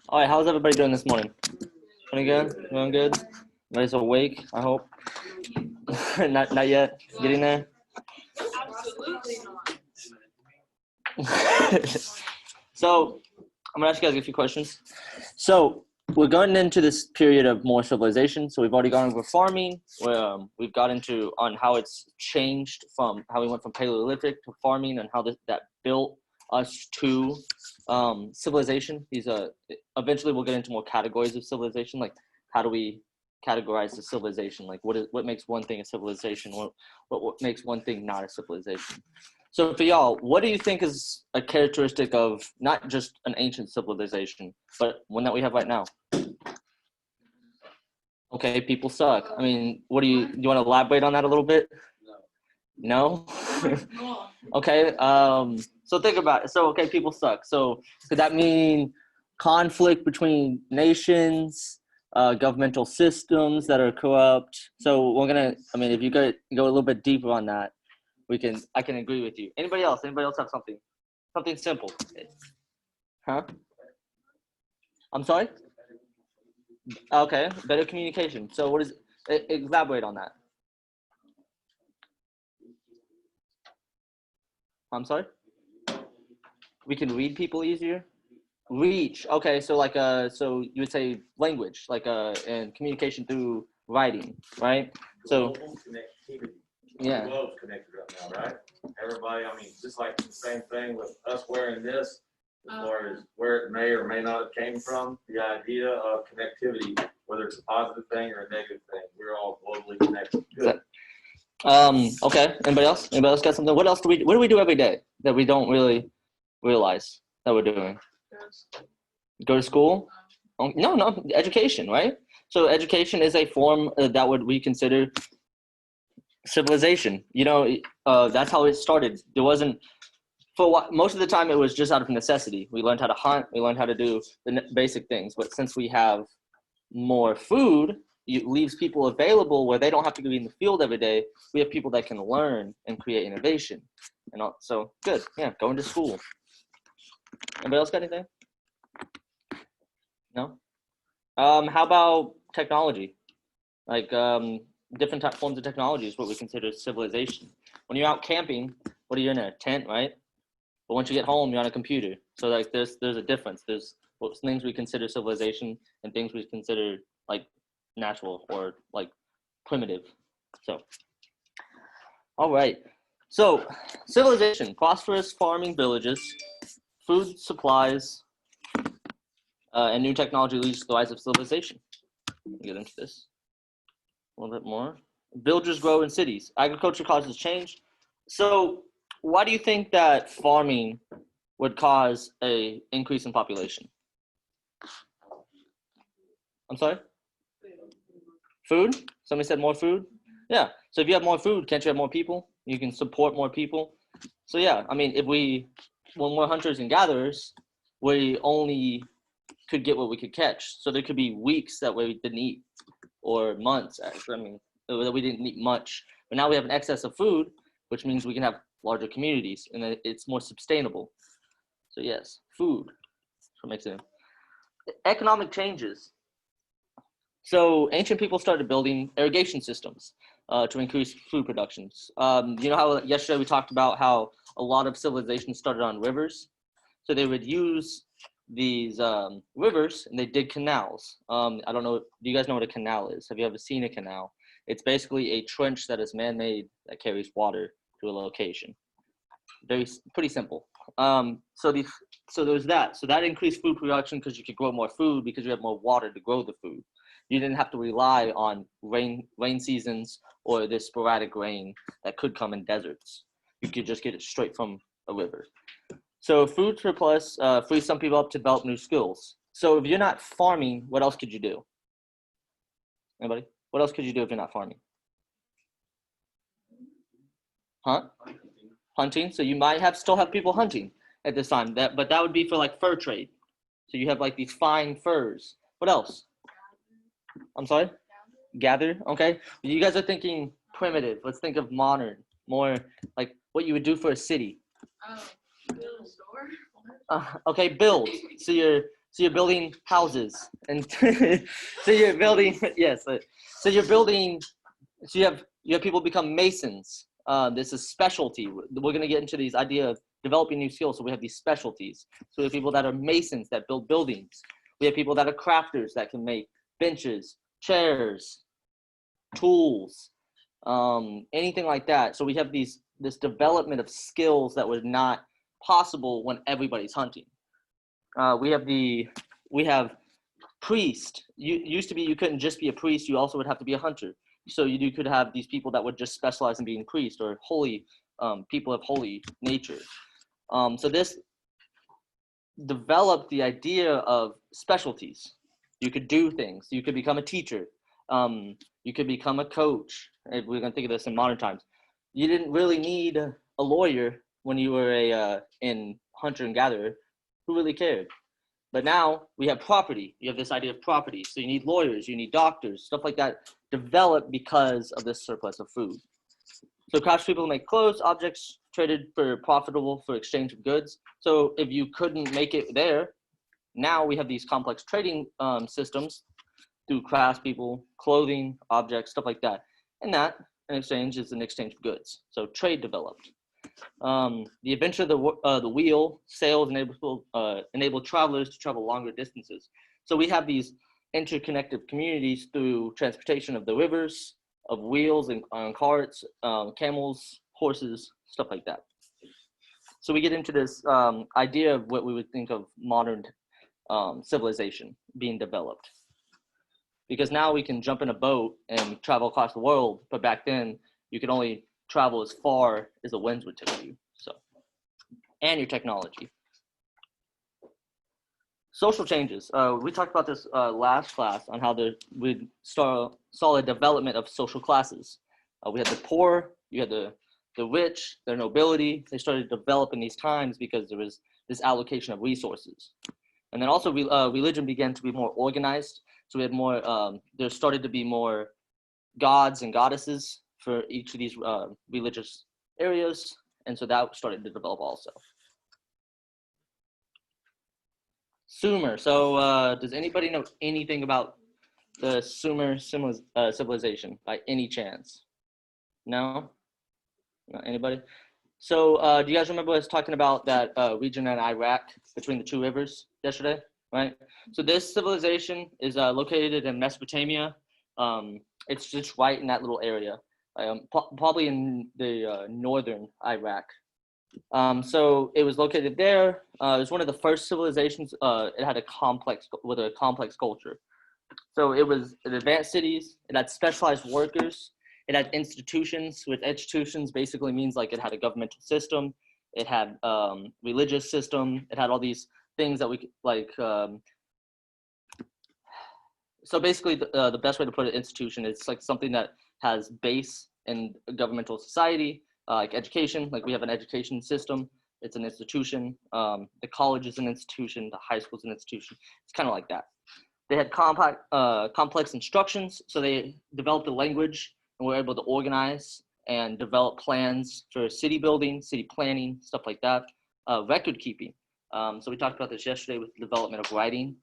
All right, how's everybody doing this morning? Doing good? Doing good? Everybody's awake, I hope. not yet. Getting there? Absolutely not. So, I'm gonna ask you guys a few questions. So, we're going into this period of more civilization. So we've already gone over farming. We've got into on how it's changed from how we went from Paleolithic to farming and how that built us to civilization. Eventually we'll get into more categories of civilization, like how do we categorize the civilization? Like what makes one thing a civilization? What makes one thing not a civilization? So for y'all, what do you think is a characteristic of not just an ancient civilization, but one that we have right now? Okay, people suck. I mean, do you want to elaborate on that a little bit? No? Okay, so think about it. So, okay, people suck. So could that mean conflict between nations, governmental systems that are corrupt? So if you go a little bit deeper on that, I can agree with you. Anybody else have something simple? Huh? I'm sorry? Okay, better communication. So what is elaborate on that? I'm sorry? We can read people easier? Reach. Okay, so so you would say language, and communication through writing, right? So yeah. The globe's connected right now, right? Everybody, I mean, just like the same thing with us wearing this, as far as where it may or may not have came from, the idea of connectivity, whether it's a positive thing or a negative thing, we're all globally connected. Good. Okay. Anybody else got something? What do we do every day that we don't really realize that we're doing? Go to school? No, education, right? So education is a form that we consider civilization. That's how it started. There wasn't most of the time it was just out of necessity. We learned how to hunt, we learned how to do the basic things, but since we have more food, it leaves people available where they don't have to be in the field every day. We have people that can learn and create innovation. So good. Yeah, going to school. Anybody else got anything? No? How about technology? Different forms of technology is what we consider civilization. When you're out camping, what are you in a tent, right? But once you get home, you're on a computer. So there's a difference. There's things we consider civilization and things we consider natural or primitive. So, all right. So civilization, prosperous farming villages, food supplies, and new technology leads to the rise of civilization. Let me get into this a little bit more. Villages grow in cities. Agriculture causes change. So why do you think that farming would cause an increase in population? I'm sorry? Food? Somebody said more food? Yeah. So if you have more food, can't you have more people? You can support more people. So yeah, I mean, when we're hunters and gatherers, we only could get what we could catch. So there could be weeks that we didn't eat, or months, actually. I mean, that we didn't eat much. But now we have an excess of food, which means we can have larger communities, and it's more sustainable. So yes, food. That's what makes it. Economic changes. So ancient people started building irrigation systems to increase food productions. You know how yesterday we talked about how a lot of civilizations started on rivers? So they would use these rivers and they dig canals. I don't know, do you guys know what a canal is? Have you ever seen a canal? It's basically a trench that is man-made that carries water to a location. Pretty simple. So there's that. So that increased food production because you could grow more food because you have more water to grow the food. You didn't have to rely on rain seasons or this sporadic rain that could come in deserts. You could just get it straight from a river. So food surplus frees some people up to develop new skills. So if you're not farming, what else could you do? Anybody? What else could you do if you're not farming? Hunt? Hunting. So you might still have people hunting at this time. But that would be for fur trade. So you have these fine furs. What else? I'm sorry? gather. Okay, you guys are thinking primitive. Let's think of modern, more like what you would do for a city. Build a store. Okay, build. So you're building houses, and so you're building yes. So you're building. So you have people become masons. This is specialty. We're gonna get into these idea of developing new skills. So we have these specialties. So we have people that are masons that build buildings. We have people that are crafters that can make benches, chairs, tools, anything like that. So we have this development of skills that was not possible when everybody's hunting. We have priest. Used to be you couldn't just be a priest. You also would have to be a hunter. So you could have these people that would just specialize in being priest or holy people of holy nature. So this developed the idea of specialties. You could do things. You could become a teacher. You could become a coach. If we're gonna think of this in modern times, you didn't really need a lawyer when you were in hunter and gatherer. Who really cared? But now we have property. You have this idea of property. So you need lawyers, you need doctors, stuff like that developed because of this surplus of food. So craft people make clothes, objects traded for profitable for exchange of goods. So if you couldn't make it there, now we have these complex trading systems through craftspeople, clothing, objects, stuff like that. And that, in exchange, is an exchange of goods. So trade developed. The invention of the wheel, sails enabled travelers to travel longer distances. So we have these interconnected communities through transportation of the rivers, of wheels and carts, camels, horses, stuff like that. So we get into this idea of what we would think of modern civilization being developed. Because now we can jump in a boat and travel across the world, but back then you could only travel as far as the winds would take you. So, and your technology. Social changes. We talked about this last class on how we saw a development of social classes. We had the poor, you had the rich, the nobility. They started to develop in these times because there was this allocation of resources. And then also religion began to be more organized. So we had more, there started to be more gods and goddesses for each of these religious areas. And so that started to develop also. Sumer. So does anybody know anything about the Sumer civilization by any chance? No? Not anybody? So do you guys remember us talking about that region in Iraq between the two rivers yesterday, right? So this civilization is located in Mesopotamia. It's just right in that little area, probably in the northern Iraq. So it was located there. It was one of the first civilizations. It had a complex culture. So it was advanced cities. It had specialized workers. It had institutions, which institutions basically means like it had a governmental system. It had religious system. It had all these things that we like. So basically, the best way to put it, institution, it's like something that has base in a governmental society, like education. Like we have an education system. It's an institution. The college is an institution. The high school is an institution. It's kind of like that. They had complex instructions, so they developed a language and were able to organize and develop plans for city building, city planning, stuff like that. Record keeping. So we talked about this yesterday with the development of writing.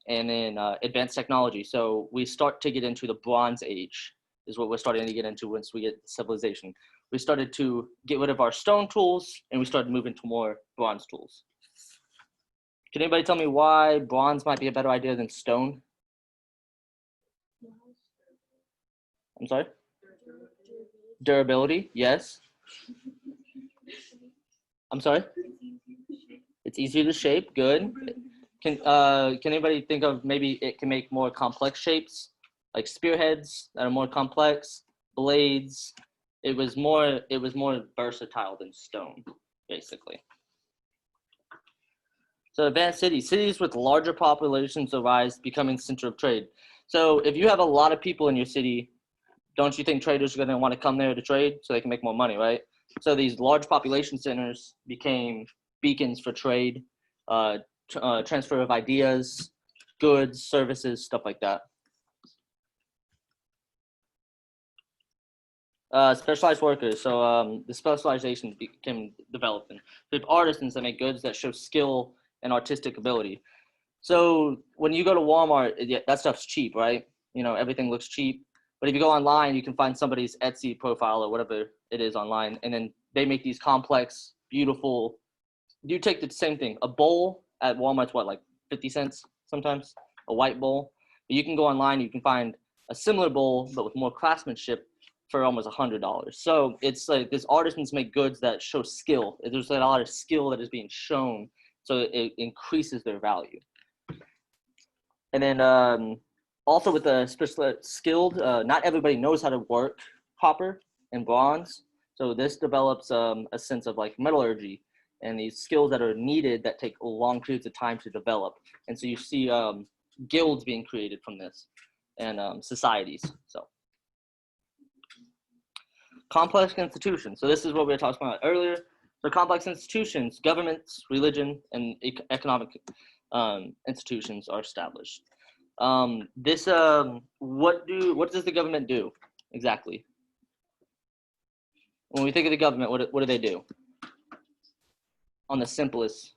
And then advanced technology. So we start to get into the Bronze Age is what we're starting to get into once we get civilization. We started to get rid of our stone tools and we started moving to more bronze tools. Can anybody tell me why bronze might be a better idea than stone? I'm sorry? Durability, yes. I'm sorry? It's easier to shape, good. Can anybody think of maybe it can make more complex shapes, like spearheads that are more complex, blades? It was more versatile than stone, basically. So advanced cities with larger populations arise, becoming center of trade. So if you have a lot of people in your city, don't you think traders are going to want to come there to trade so they can make more money, right? So these large population centers became beacons for trade, transfer of ideas, goods, services, stuff like that. Specialized workers. So the specialization became developed. And we have artisans that make goods that show skill and artistic ability. So when you go to Walmart, that stuff's cheap, right? You know, everything looks cheap. But if you go online, you can find somebody's Etsy profile or whatever it is online, and then they make these complex, beautiful. You take the same thing. A bowl at Walmart's what, like 50 cents sometimes, a white bowl. But you can go online, you can find a similar bowl, but with more craftsmanship for almost $100. So it's like these artisans make goods that show skill. There's a lot of skill that is being shown, so it increases their value. And then also with the skilled, not everybody knows how to work copper and bronze. So this develops a sense of like metallurgy and these skills that are needed that take long periods of time to develop. And so you see guilds being created from this and societies. So complex institutions. So this is what we were talking about earlier. So complex institutions, governments, religion, and economic institutions are established. What does the government do exactly? When we think of the government, what do they do? On the simplest.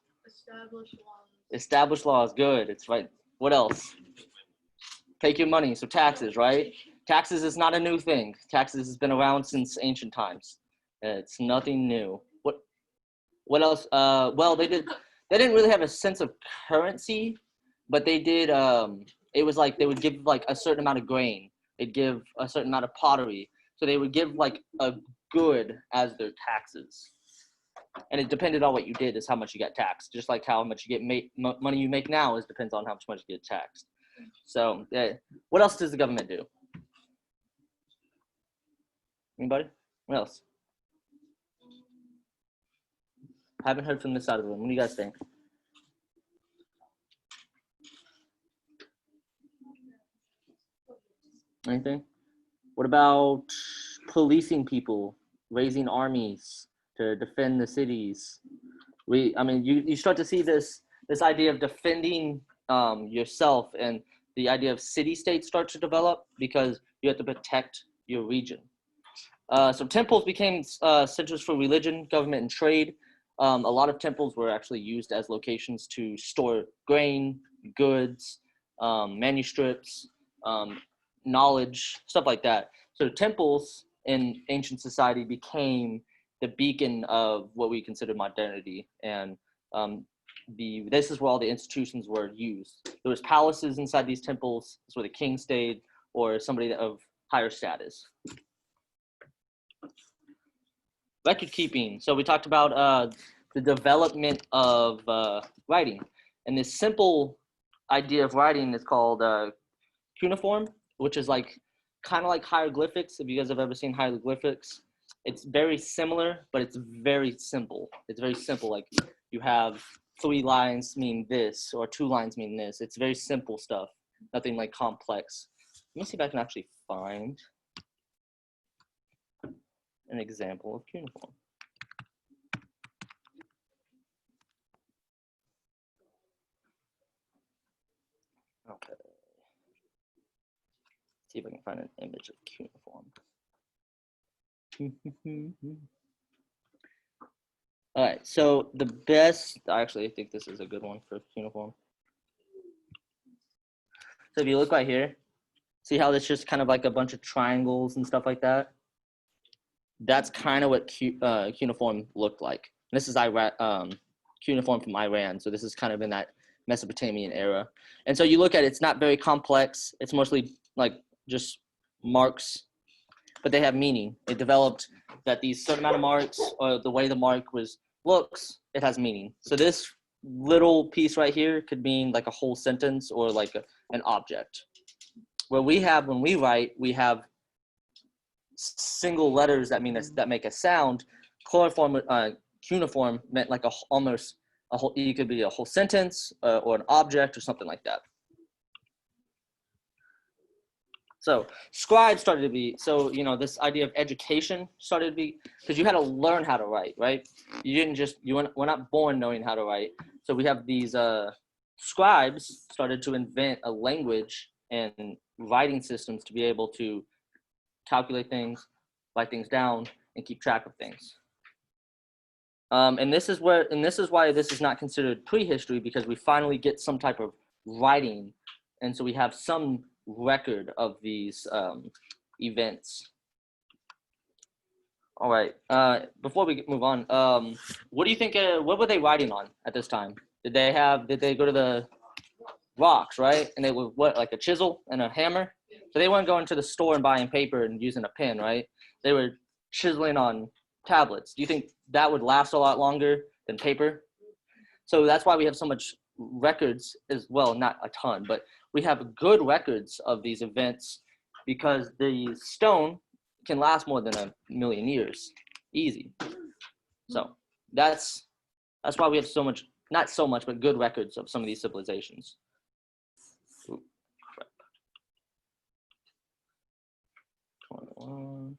Establish laws. Good. It's right. What else? Take your money. So taxes, right? Taxes is not a new thing. Taxes has been around since ancient times. It's nothing new. What else? Well, they didn't really have a sense of currency, but they did. It was like they would give like a certain amount of grain. They'd give a certain amount of pottery. So they would give like a good as their taxes. And it depended on what you did is how much you got taxed. Just like how much you get money you make now is depends on how much money you get taxed. So what else does the government do? Anybody? What else? Haven't heard from this side of the room. What do you guys think? Anything? What about policing people, raising armies to defend the cities? You start to see this idea of defending yourself, and the idea of city-states start to develop because you have to protect your region. So temples became centers for religion, government, and trade. A lot of temples were actually used as locations to store grain, goods, manuscripts, knowledge, stuff like that. So temples in ancient society became the beacon of what we consider modernity, and this is where all the institutions were used. There was palaces inside these temples. That's where the king stayed, or somebody of higher status. Record keeping. So we talked about the development of writing, and this simple idea of writing is called cuneiform, which is like kind of like hieroglyphics. If you guys have ever seen hieroglyphics, it's very similar, but it's very simple. It's very simple. Like you have 3 lines mean this, or 2 lines mean this. It's very simple stuff. Nothing like complex. Let me see if I can actually find an example of cuneiform. Okay. See if I can find an image of cuneiform. All right, so the best, actually, I think this is a good one for cuneiform. So if you look right here, see how it's just kind of like a bunch of triangles and stuff like that? That's kind of what cuneiform looked like. And this is cuneiform from Iran, so this is kind of in that Mesopotamian era. And so you look at it, it's not very complex. It's mostly like just marks, but they have meaning. It developed that these certain amount of marks, or the way the mark looks, it has meaning. So this little piece right here could mean like a whole sentence or like an object. When we write, we have single letters that make a sound. Cuneiform meant like almost a whole. It could be a whole sentence or an object or something like that. So scribes started to be, this idea of education started to be, because you had to learn how to write, right? We're not born knowing how to write. So we have these scribes started to invent a language and writing systems to be able to calculate things, write things down, and keep track of things. And this is why this is not considered prehistory, because we finally get some type of writing, and so we have some record of these events. All right. Before we move on, what do you think? What were they writing on at this time? Did they go to the rocks, right? And they were what, like a chisel and a hammer? So they weren't going to the store and buying paper and using a pen, right? They were chiseling on tablets. Do you think that would last a lot longer than paper? So that's why we have so much records as well, not a ton, but we have good records of these events, because the stone can last more than 1,000,000 years, easy. So that's why we have so much, not so much, but good records of some of these civilizations. Ooh, crap. 21.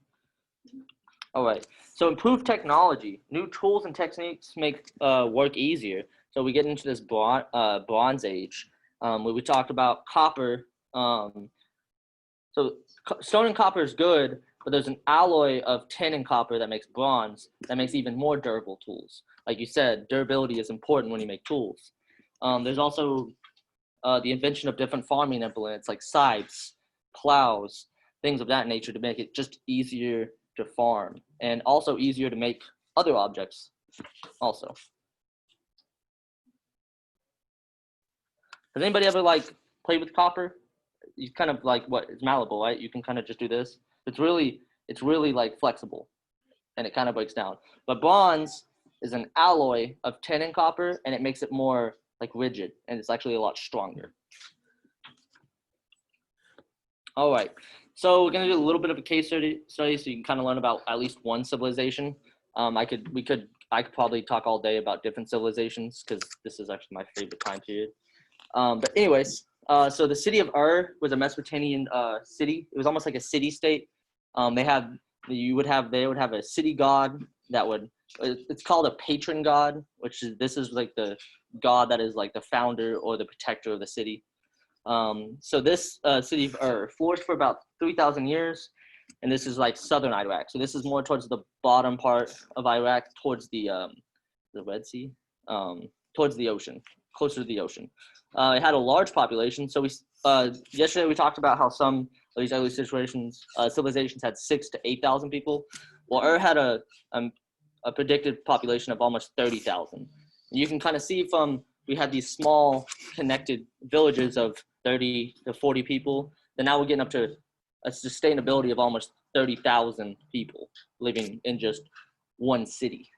All right, so improved technology, new tools and techniques make work easier. So we get into this Bronze Age, where we talked about copper. So stone and copper is good, but there's an alloy of tin and copper that makes bronze, that makes even more durable tools. Like you said, durability is important when you make tools. There's also the invention of different farming implements like scythes, plows, things of that nature, to make it just easier to farm, and also easier to make other objects also. Has anybody ever played with copper? You kind of it's malleable, right? You can kind of just do this. It's really flexible, and it kind of breaks down. But bronze is an alloy of tin and copper, and it makes it more rigid, and it's actually a lot stronger. All right, so we're gonna do a little bit of a case study so you can kind of learn about at least one civilization. I could probably talk all day about different civilizations, because this is actually my favorite time period. But anyways, so the city of Ur was a Mesopotamian city. It was almost like a city-state. They would have a city god it's called a patron god, this is the god that is the founder or the protector of the city. So this city of Ur flourished for about 3,000 years, and this is southern Iraq. So this is more towards the bottom part of Iraq, towards the Red Sea, towards the ocean, closer to the ocean. It had a large population. So yesterday we talked about how some of these early civilizations had 6,000 to 8,000 people. Well, Ur had a predicted population of almost 30,000. You can kind of see we had these small connected villages of 30 to 40 people. Then now we're getting up to a sustainability of almost 30,000 people living in just one city.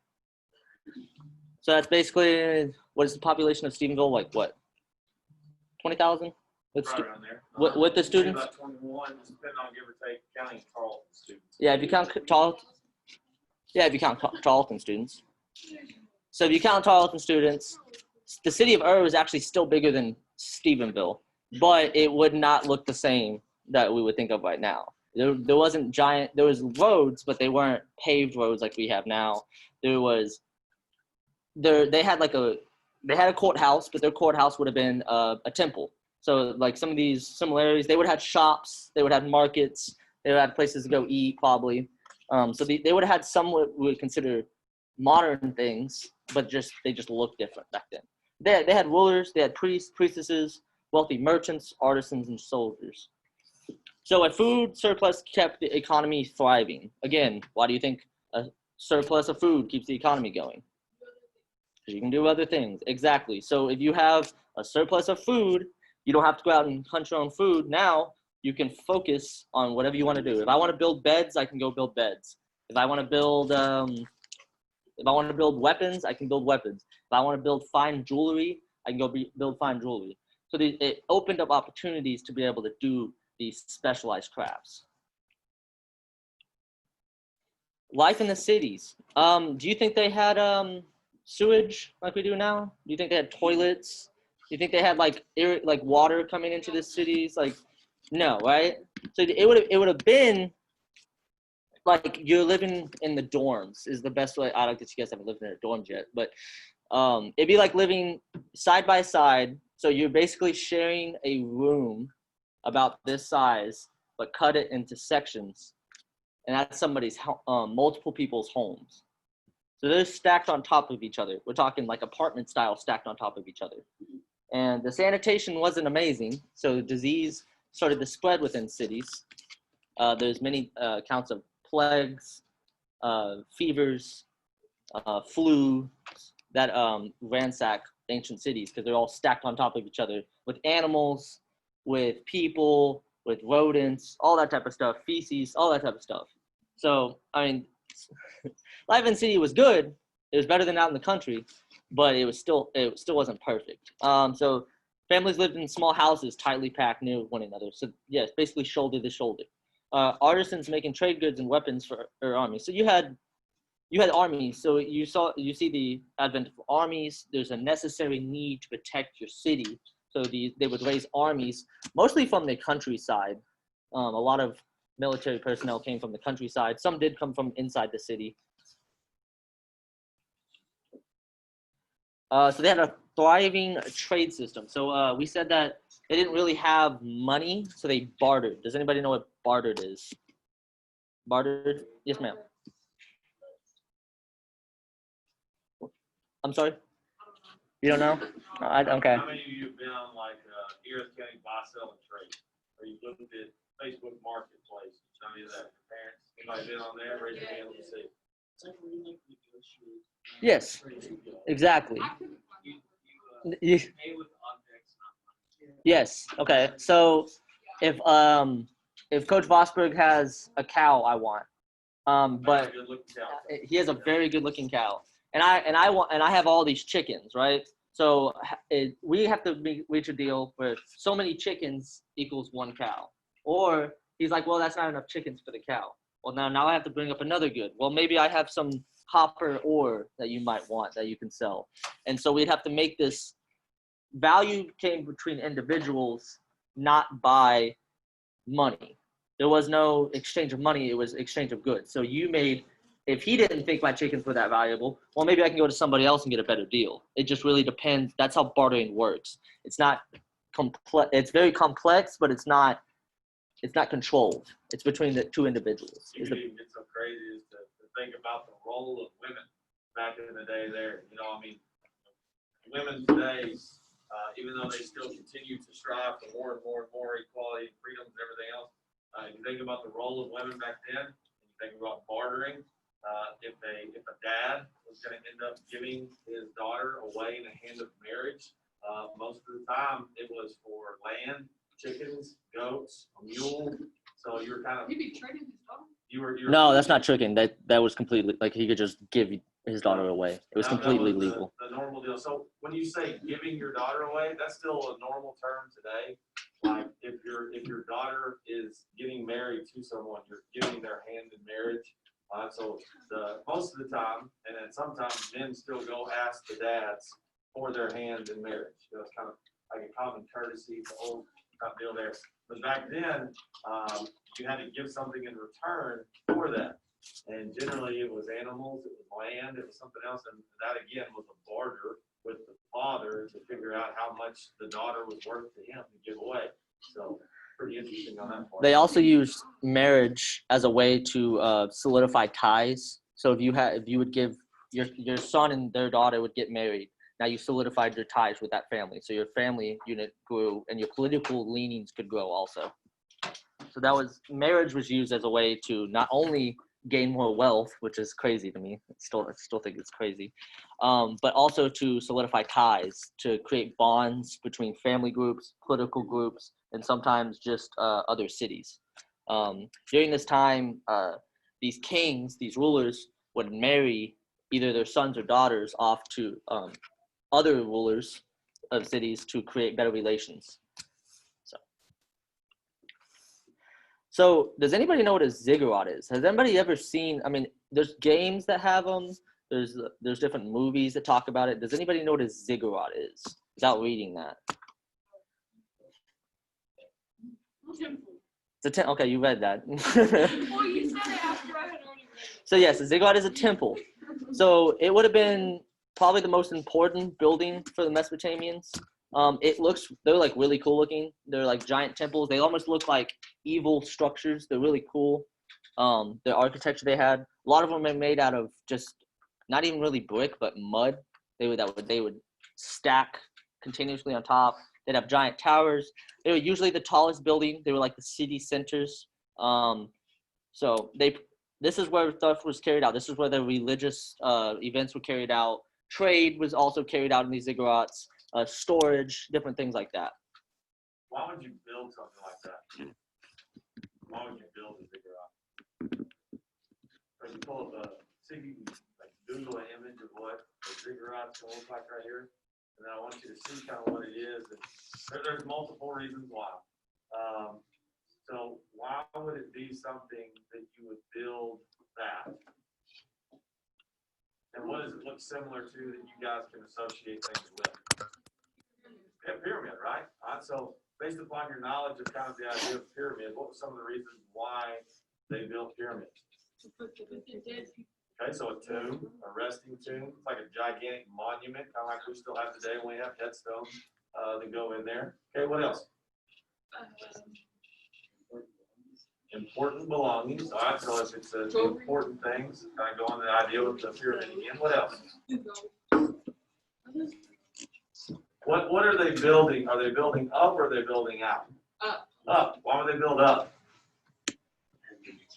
So that's basically, what is the population of Stephenville? 20,000? With the students? About 21, depending on give or take, counting Tarleton students. Yeah, if you count Tarleton students. So if you count Tarleton students, the city of Ur is actually still bigger than Stephenville, but it would not look the same that we would think of right now. There was roads, but they weren't paved roads like we have now. They had a courthouse, but their courthouse would have been a temple. So some of these similarities, they would have had shops, they would have markets, they would have places to go eat probably. So they would have had some what we would consider modern things, but they just looked different back then. They had rulers, they had priests, priestesses, wealthy merchants, artisans, and soldiers. So a food surplus kept the economy thriving. Again, why do you think a surplus of food keeps the economy going? Because you can do other things. Exactly. So if you have a surplus of food, you don't have to go out and hunt your own food. Now you can focus on whatever you want to do. If I want to build beds, I can go build beds. If I want to build weapons, I can build weapons. If I want to build fine jewelry, I can go build fine jewelry. So it opened up opportunities to be able to do these specialized crafts. Life in the cities. Do you think they had sewage like we do now? Do you think they had toilets? Do you think they had water coming into the cities? No, right? So it would have been you're living in the dorms is the best way. I don't guess you guys haven't lived in a dorm yet, but it'd be like living side by side. So you're basically sharing a room about this size, but cut it into sections. and that's somebody's multiple people's homes. So they're stacked on top of each other. We're talking like apartment style stacked on top of each other. And the sanitation wasn't amazing, so disease started to spread within cities. There's many accounts of plagues, fevers, flu that ransack ancient cities because they're all stacked on top of each other with animals, with people, with rodents, all that type of stuff, feces, all that type of stuff. So, I mean, life in the city was good. It was better than out in the country, but it still wasn't perfect. So families lived in small houses, tightly packed near one another. So yes, basically shoulder to shoulder. Artisans making trade goods and weapons for their army. So you had armies. So you see the advent of armies. There's a necessary need to protect your city. So they would raise armies, mostly from the countryside. A lot of military personnel came from the countryside. Some did come from inside the city. So they had a thriving trade system. So we said that they didn't really have money, so they bartered. Does anybody know what bartered is? Bartered? Yes, ma'am. I'm sorry? You don't know? Okay. How many of you have been on like Harris County buy, sell, and trade? Or you looked at Facebook Marketplace? Tell me that. Your parents? Anybody been on there? Raise your hand. Let me see. Yes, exactly. Yes. Okay. So if Coach Vosberg has a cow, I want. But he has a very good looking cow, and I have all these chickens, right? So we have to reach a deal where so many chickens equals one cow. Or he's like, well, that's not enough chickens for the cow. Well, now I have to bring up another good. Well, maybe I have some copper ore that you might want that you can sell. And so we'd have to make this value came between individuals, not by money. There was no exchange of money. It was exchange of goods. So if he didn't think my chickens were that valuable, well, maybe I can go to somebody else and get a better deal. It just really depends. That's how bartering works. It's not complex. It's very complex, but it's not controlled. It's between the two individuals. You could even get so crazy as to think about the role of women back in the day there. Women today, even though they still continue to strive for more and more and more equality and freedoms and everything else, you think about the role of women back then, and you think about bartering. If a dad was going to end up giving his daughter away in a hand of marriage, most of the time it was for land, chickens, goats, a mule. So you're kind of. He'd be trading his daughter. No, that's not tricking. That was completely like he could just give his daughter away. It was completely legal. The normal deal. So when you say giving your daughter away, that's still a normal term today. Like if your daughter is getting married to someone, you're giving their hand in marriage. So most of the time, and then sometimes men still go ask the dads for their hand in marriage. It's kind of like a common courtesy, the old kind of deal there. But back then, you had to give something in return for that. And generally it was animals, it was land, it was something else. And that again was a barter with the father to figure out how much the daughter was worth to him to give away. So pretty interesting on that part. They also used marriage as a way to solidify ties. So if you would give your son and their daughter would get married. Now you solidified your ties with that family. So your family unit grew and your political leanings could grow also. So marriage was used as a way to not only gain more wealth, which is crazy to me. I still think it's crazy. But also to solidify ties, to create bonds between family groups, political groups, and sometimes just other cities. During this time, these kings, these rulers would marry either their sons or daughters off to other rulers of cities to create better relations. So does anybody know what a ziggurat is? Has anybody ever seen, there's games that have them. There's different movies that talk about it. Does anybody know what a ziggurat is without reading that? It's a okay, you read that. Well, you said it after I had already read it. So yes, a ziggurat is a temple. So it would have been probably the most important building for the Mesopotamians. They're like really cool looking. They're like giant temples. They almost look like evil structures. They're really cool. The architecture they had, a lot of them are made out of just not even really brick, but mud. They would stack continuously on top. They'd have giant towers. They were usually the tallest building. They were like the city centers. So this is where stuff was carried out. This is where the religious events were carried out. Trade was also carried out in these ziggurats. Storage, different things like that. Why would you build something like that? Why would you build a ziggurat? So you pull up see if you can like Google an image of what a ziggurat's gonna look like right here, and then I want you to see kind of what it is. And there's multiple reasons why. So why would it be something that you would build that? And what does it look similar to that you guys can associate things with? Yeah, pyramid, right? So based upon your knowledge of kind of the idea of pyramid, what were some of the reasons why they built pyramids? Okay, so a tomb, a resting tomb, it's like a gigantic monument, kind of like we still have today when we have headstones that go in there. Okay, what else? Important belongings. All right, so if it's important things, kind of go on the idea with the pyramid again. What else? What are they building? Are they building up or are they building out? Up. Up. Why would they build up?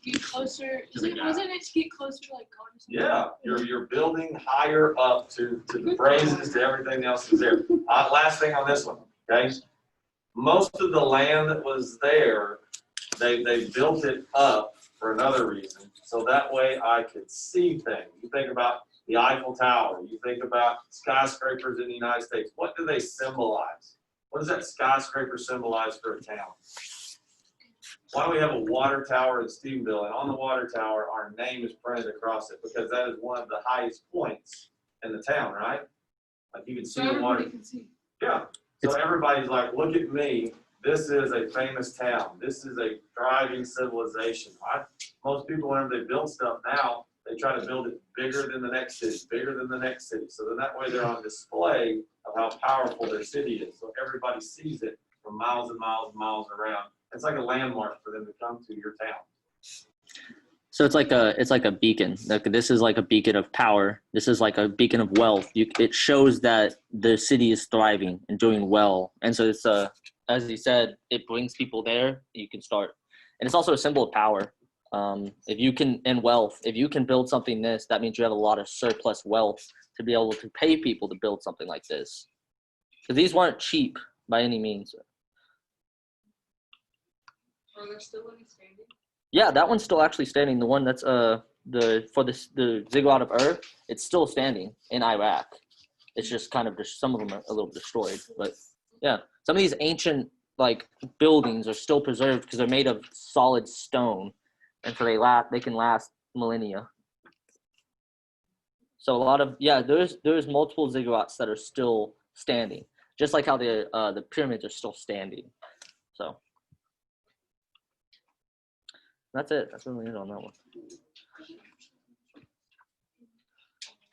Get closer. Wasn't it to get closer to like God or something? Yeah, you're building higher up to the praises, to everything else is there. Last thing on this one, okay? Most of the land that was there, they built it up for another reason, so that way I could see things. You think about the Eiffel Tower, you think about skyscrapers in the United States. What do they symbolize? What does that skyscraper symbolize for a town? Why do we have a water tower in Stephenville, and on the water tower our name is printed across it? Because that is one of the highest points in the town, right? Like you can see the water. Can see. Yeah. So everybody's like, look at me. This is a famous town. This is a thriving civilization. Right? Most people, whenever they build stuff now, they try to build it bigger than the next city, bigger than the next city. So then that way they're on display of how powerful their city is. So everybody sees it from miles and miles and miles around. It's like a landmark for them to come to your town. So it's like a beacon. Like this is like a beacon of power. This is like a beacon of wealth. It shows that the city is thriving and doing well. And so it's as he said, it brings people there. You can start, and it's also a symbol of power. If you can, and wealth. If you can build something that means you have a lot of surplus wealth to be able to pay people to build something like this. Because these weren't cheap by any means. Are there still any standing? Yeah, that one's still actually standing. The one that's the ziggurat of Ur, it's still standing in Iraq. It's just kind of some of them are a little destroyed, but yeah, some of these ancient like buildings are still preserved because they're made of solid stone, and so they can last millennia. So a lot of there's multiple ziggurats that are still standing, just like how the pyramids are still standing. So. That's it. That's really it on that one.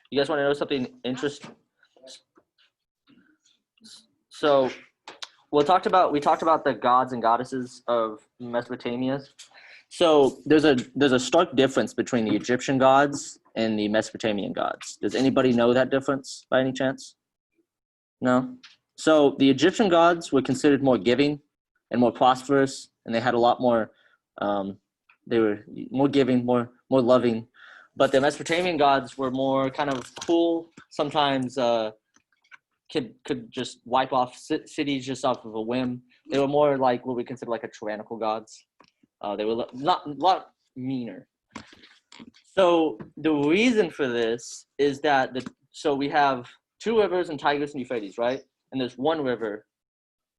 You guys want to know something interesting? So we talked about the gods and goddesses of Mesopotamia. So there's a stark difference between the Egyptian gods and the Mesopotamian gods. Does anybody know that difference by any chance? No? So the Egyptian gods were considered more giving and more prosperous, and they had a lot more they were more giving, more loving. But the Mesopotamian gods were more kind of cool. Sometimes could just wipe off cities just off of a whim. They were more like what we consider like a tyrannical gods. They were a lot meaner. So the reason for this is that so we have two rivers in Tigris and Euphrates, right? And there's one river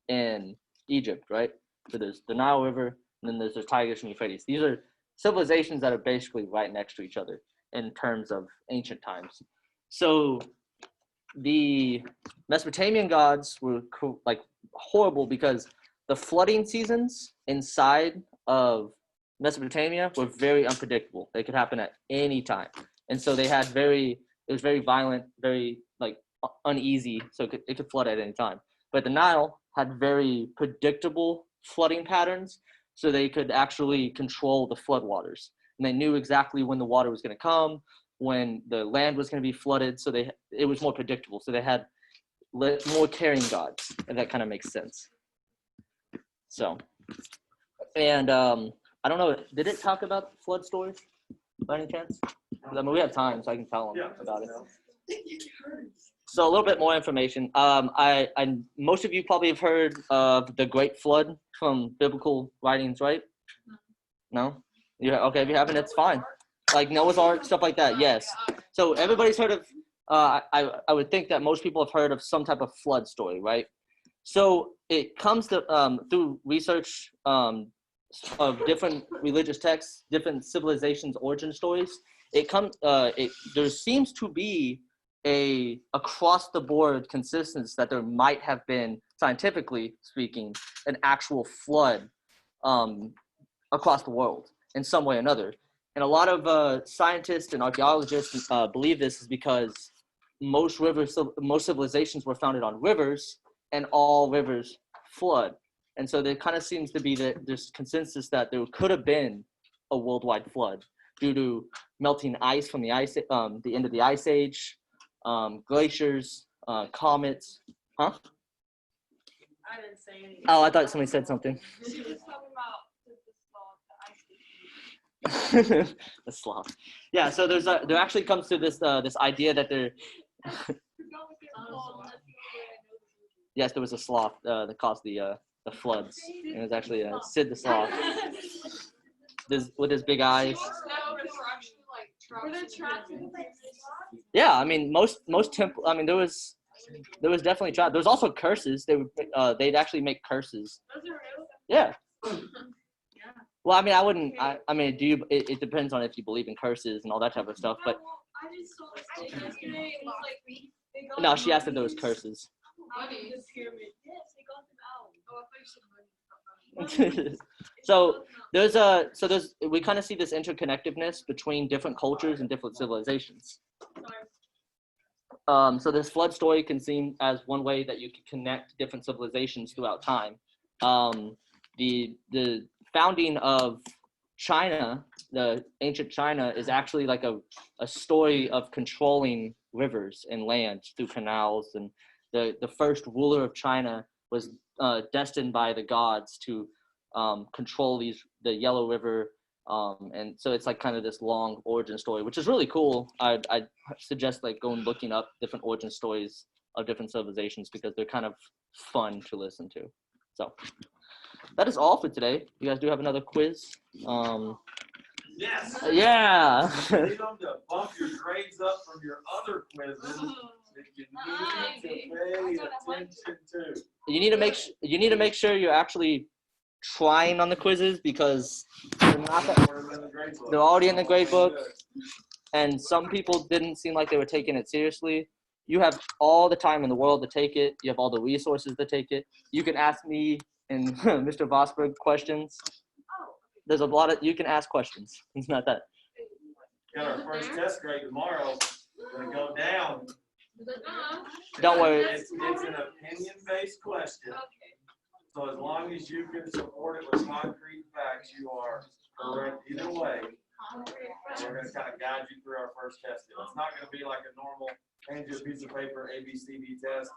in Egypt, right? So there's the Nile River, and then there's the Tigris and Euphrates. These are civilizations that are basically right next to each other in terms of ancient times. So the Mesopotamian gods were like horrible because the flooding seasons inside of Mesopotamia were very unpredictable. They could happen at any time. And so it was very violent, very like uneasy. So it could flood at any time. But the Nile had very predictable flooding patterns. So they could actually control the floodwaters. And and they knew exactly when the water was going to come, when the land was going to be flooded. So it was more predictable. So they had more caring gods, if that kind of makes sense. So, and I don't know, did it talk about flood stories by any chance? I mean, we have time, so I can tell them about it. So a little bit more information. I most of you probably have heard of the Great Flood from biblical writings, right? No? Yeah. Okay. If you haven't, it's fine. Like Noah's Ark, stuff like that. Yes. So everybody's heard of. I would think that most people have heard of some type of flood story, right? So it comes to through research of different religious texts, different civilizations' origin stories. There seems to be a across the board consensus that there might have been, scientifically speaking, an actual flood across the world in some way or another. And a lot of scientists and archaeologists believe this is because most civilizations were founded on rivers, and all rivers flood. And so there kind of seems to be this consensus that there could have been a worldwide flood due to melting ice from the end of the ice age, glaciers, comets. Huh? I didn't say anything. Oh, I thought somebody said something. She was talking about the ice. The sloth. Yeah, so there actually comes to this idea that there. Yes, there was a sloth that caused the floods. It was actually Sid the sloth. With his big eyes. Yeah, I mean most temple. I mean there was definitely traps. There was also curses. They'd actually make curses. Those are real? Yeah. Well, I mean, I wouldn't. I mean, do you? It depends on if you believe in curses and all that type of stuff. But I just saw this thing yesterday. It was like they got no, she asked if there was curses. money. The pyramid. Yes, they got them out. Oh, I thought you said money. So we kind of see this interconnectedness between different cultures and different civilizations. So this flood story can seem as one way that you can connect different civilizations throughout time. The founding of China, the ancient China, is actually like a story of controlling rivers and land through canals. And the first ruler of China was destined by the gods to control the Yellow River. And so it's like kind of this long origin story, which is really cool. I'd suggest like going looking up different origin stories of different civilizations because they're kind of fun to listen to. So that is all for today. You guys do have another quiz. Yes. Yeah. You need them to bump your grades up from your other quizzes that you need to pay attention to. You need to make sure you're actually trying on the quizzes because they're already in the grade book, and some people didn't seem like they were taking it seriously. You have all the time in the world to take it. You have all the resources to take it. You can ask me and Mr. Vosberg questions. There's a lot of, you can ask questions. It's not that. Got our first test grade tomorrow. Gonna go down. Don't worry. It's an opinion-based question. So as long as you can support it with concrete facts, you are correct either way. And we're gonna kind of guide you through our first test. It's not gonna be like a normal, hand you a piece of paper, ABCD test.